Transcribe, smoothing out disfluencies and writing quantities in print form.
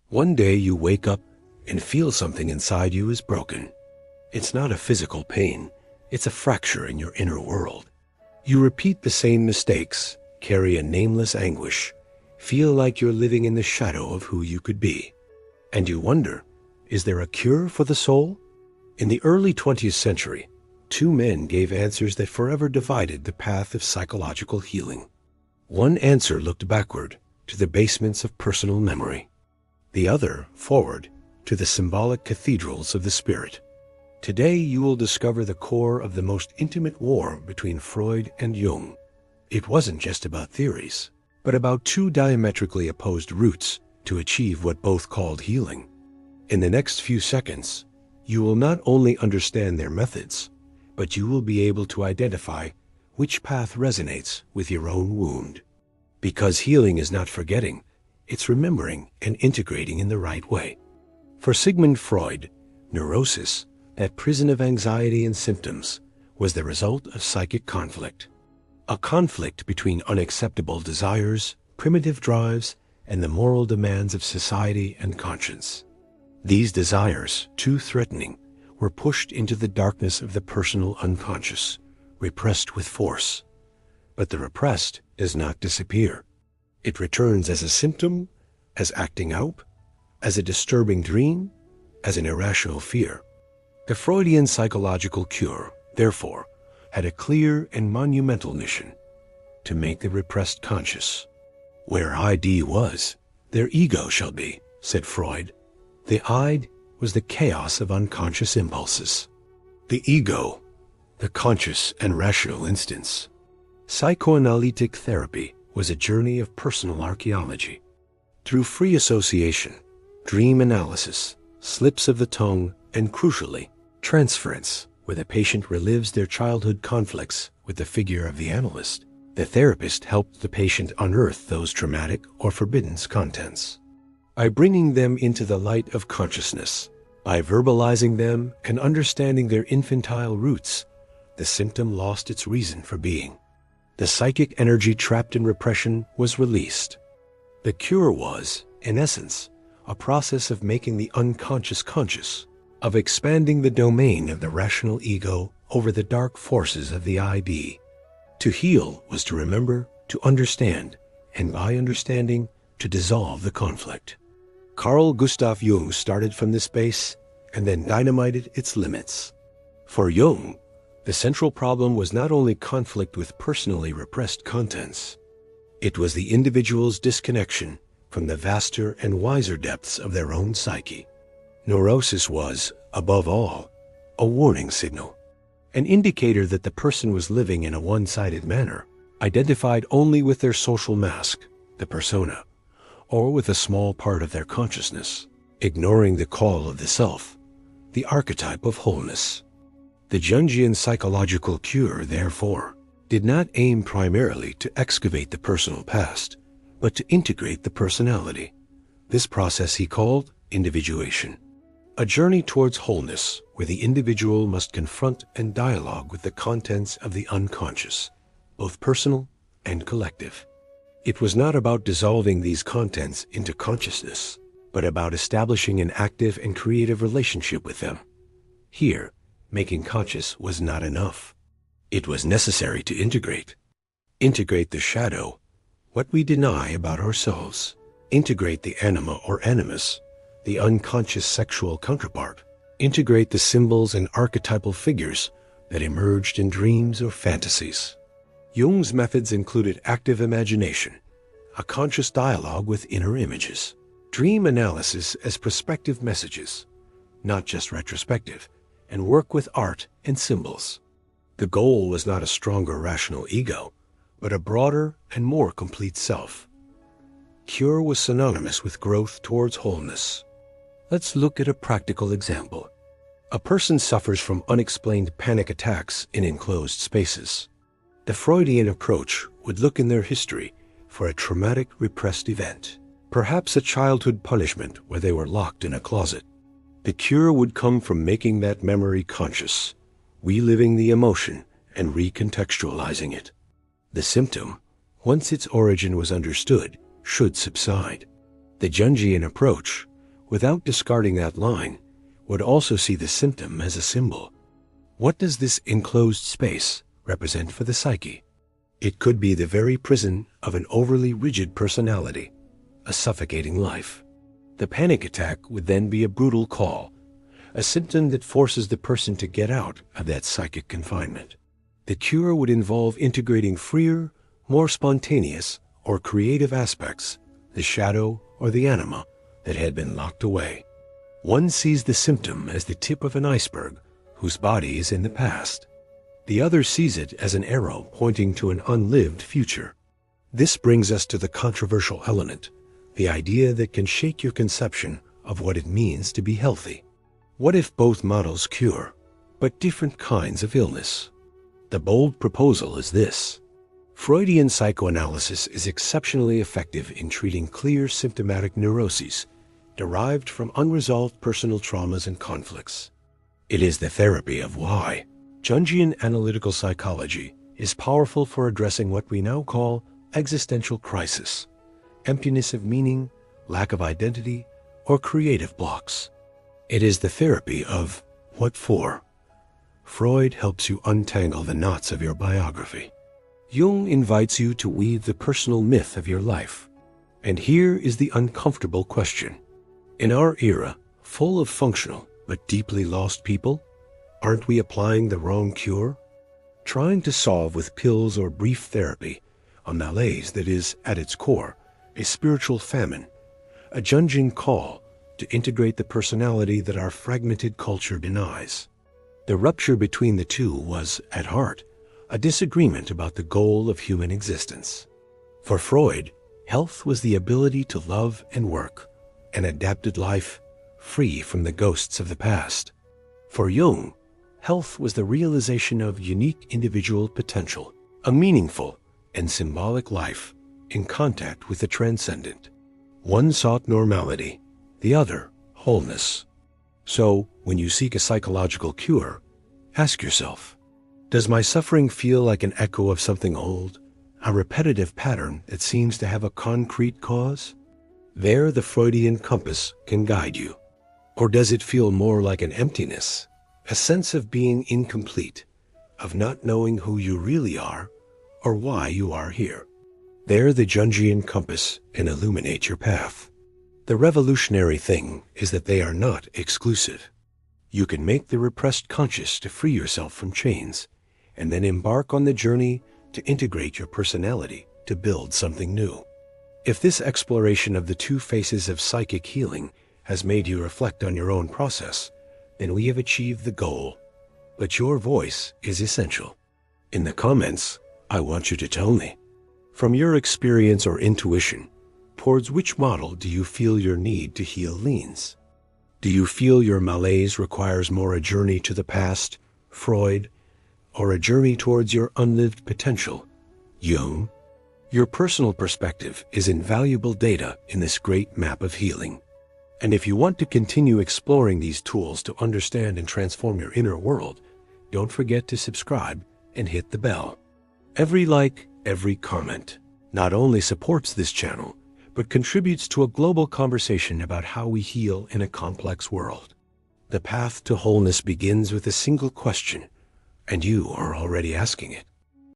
One day you wake up and feel something inside you is broken. It's not a physical pain, it's a fracture in your inner world. You repeat the same mistakes, carry a nameless anguish, feel like you're living in the shadow of who you could be. And you wonder, is there a cure for the soul? In the early 20th century, two men gave answers that forever divided the path of psychological healing. One answer looked backward to the basements of personal memory. The other forward to the symbolic cathedrals of the spirit. Today you will discover the core of the most intimate war between Freud and Jung. It wasn't just about theories, but about two diametrically opposed routes to achieve what both called healing. In the next few seconds, you will not only understand their methods, but you will be able to identify which path resonates with your own wound. Because healing is not forgetting, it's remembering and integrating in the right way. For Sigmund Freud, neurosis, that prison of anxiety and symptoms, was the result of psychic conflict. A conflict between unacceptable desires, primitive drives, and the moral demands of society and conscience. These desires, too threatening, were pushed into the darkness of the personal unconscious, repressed with force. But the repressed does not disappear. It returns as a symptom, as acting out, as a disturbing dream, as an irrational fear. The Freudian psychological cure, therefore, had a clear and monumental mission: to make the repressed conscious. Where ID was, their ego shall be, said Freud. The id was the chaos of unconscious impulses. The ego, the conscious and rational instance. Psychoanalytic therapy was a journey of personal archaeology. Through free association, dream analysis, slips of the tongue, and crucially, transference, where the patient relives their childhood conflicts with the figure of the analyst, the therapist helped the patient unearth those traumatic or forbidden contents. By bringing them into the light of consciousness, by verbalizing them and understanding their infantile roots, the symptom lost its reason for being. The psychic energy trapped in repression was released. The cure was, in essence, a process of making the unconscious conscious, of expanding the domain of the rational ego over the dark forces of the ID. To heal was to remember, to understand, and by understanding, to dissolve the conflict. Carl Gustav Jung started from this base and then dynamited its limits. For Jung, the central problem was not only conflict with personally repressed contents, it was the individual's disconnection from the vaster and wiser depths of their own psyche. Neurosis was, above all, a warning signal, an indicator that the person was living in a one-sided manner, identified only with their social mask, the persona, or with a small part of their consciousness, ignoring the call of the self, the archetype of wholeness. The Jungian psychological cure, therefore, did not aim primarily to excavate the personal past, but to integrate the personality. This process he called individuation, a journey towards wholeness where the individual must confront and dialogue with the contents of the unconscious, both personal and collective. It was not about dissolving these contents into consciousness, but about establishing an active and creative relationship with them. Here, making conscious was not enough. It was necessary to integrate. Integrate the shadow, what we deny about ourselves. Integrate the anima or animus, the unconscious sexual counterpart. Integrate the symbols and archetypal figures that emerged in dreams or fantasies. Jung's methods included active imagination, a conscious dialogue with inner images, dream analysis as prospective messages, not just retrospective, and work with art and symbols. The goal was not a stronger rational ego, but a broader and more complete self. Cure was synonymous with growth towards wholeness. Let's look at a practical example. A person suffers from unexplained panic attacks in enclosed spaces. The Freudian approach would look in their history for a traumatic repressed event, perhaps a childhood punishment where they were locked in a closet. The cure would come from making that memory conscious, reliving the emotion and recontextualizing it. The symptom, once its origin was understood, should subside. The Jungian approach without discarding that line, would also see the symptom as a symbol. What does this enclosed space represent for the psyche? It could be the very prison of an overly rigid personality, a suffocating life. The panic attack would then be a brutal call, a symptom that forces the person to get out of that psychic confinement. The cure would involve integrating freer, more spontaneous, or creative aspects, the shadow or the anima that had been locked away. One sees the symptom as the tip of an iceberg whose body is in the past. The other sees it as an arrow pointing to an unlived future. This brings us to the controversial element, the idea that can shake your conception of what it means to be healthy. What if both models cure, but different kinds of illness? The bold proposal is this. Freudian psychoanalysis is exceptionally effective in treating clear symptomatic neuroses derived from unresolved personal traumas and conflicts. It is the therapy of why. Jungian analytical psychology is powerful for addressing what we now call existential crisis, emptiness of meaning, lack of identity, or creative blocks. It is the therapy of what for. Freud helps you untangle the knots of your biography. Jung invites you to weave the personal myth of your life. And here is the uncomfortable question. In our era, full of functional but deeply lost people, aren't we applying the wrong cure? Trying to solve with pills or brief therapy a malaise that is, at its core, a spiritual famine, a Jungian call to integrate the personality that our fragmented culture denies. The rupture between the two was, at heart, a disagreement about the goal of human existence. For Freud, health was the ability to love and work, an adapted life free from the ghosts of the past. For Jung, health was the realization of unique individual potential, a meaningful and symbolic life in contact with the transcendent. One sought normality, the other wholeness. So, when you seek a psychological cure, ask yourself, does my suffering feel like an echo of something old, a repetitive pattern that seems to have a concrete cause? There the Freudian compass can guide you. Or does it feel more like an emptiness, a sense of being incomplete, of not knowing who you really are or why you are here? There the Jungian compass can illuminate your path. The revolutionary thing is that they are not exclusive. You can make the repressed conscious to free yourself from chains, and then embark on the journey to integrate your personality to build something new. If this exploration of the two faces of psychic healing has made you reflect on your own process, then we have achieved the goal. But your voice is essential. In the comments, I want you to tell me, from your experience or intuition, towards which model do you feel your need to heal leans? Do you feel your malaise requires more a journey to the past, Freud, or a journey towards your unlived potential, Jung? Your personal perspective is invaluable data in this great map of healing. And if you want to continue exploring these tools to understand and transform your inner world, don't forget to subscribe and hit the bell. Every like, every comment not only supports this channel, but contributes to a global conversation about how we heal in a complex world. The path to wholeness begins with a single question, and you are already asking it.